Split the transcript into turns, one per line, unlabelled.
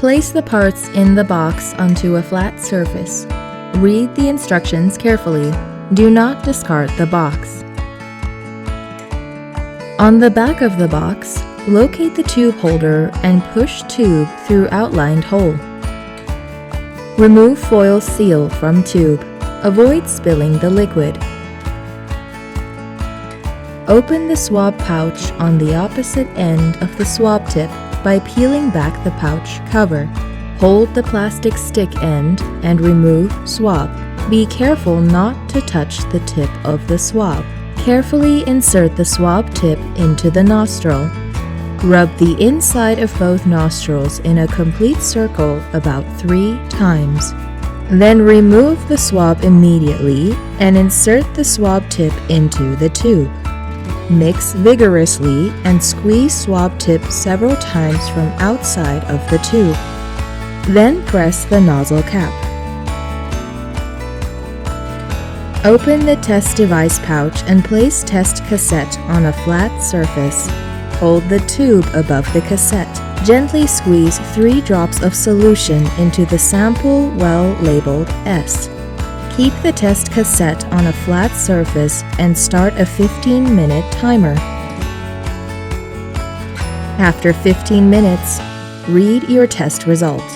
Place the parts in the box onto a flat surface. Read the instructions carefully. Do not discard the box. On the back of the box, locate the tube holder and push tube through outlined hole. Remove foil seal from tube. Avoid spilling the liquid. Open the swab pouch on the opposite end of the swab tip by peeling back the pouch cover. Hold the plastic stick end and remove swab. Be careful not to touch the tip of the swab. Carefully insert the swab tip into the nostril. Rub the inside of both nostrils in a complete circle about 3 times. Then remove the swab immediately and insert the swab tip into the tube. Mix vigorously and squeeze swab tip several times from outside of the tube. Then press the nozzle cap. Open the test device pouch and place test cassette on a flat surface. Hold the tube above the cassette. Gently squeeze 3 drops of solution into the sample well labeled S. Keep the test cassette on a flat surface and start a 15-minute timer. After 15 minutes, read your test results.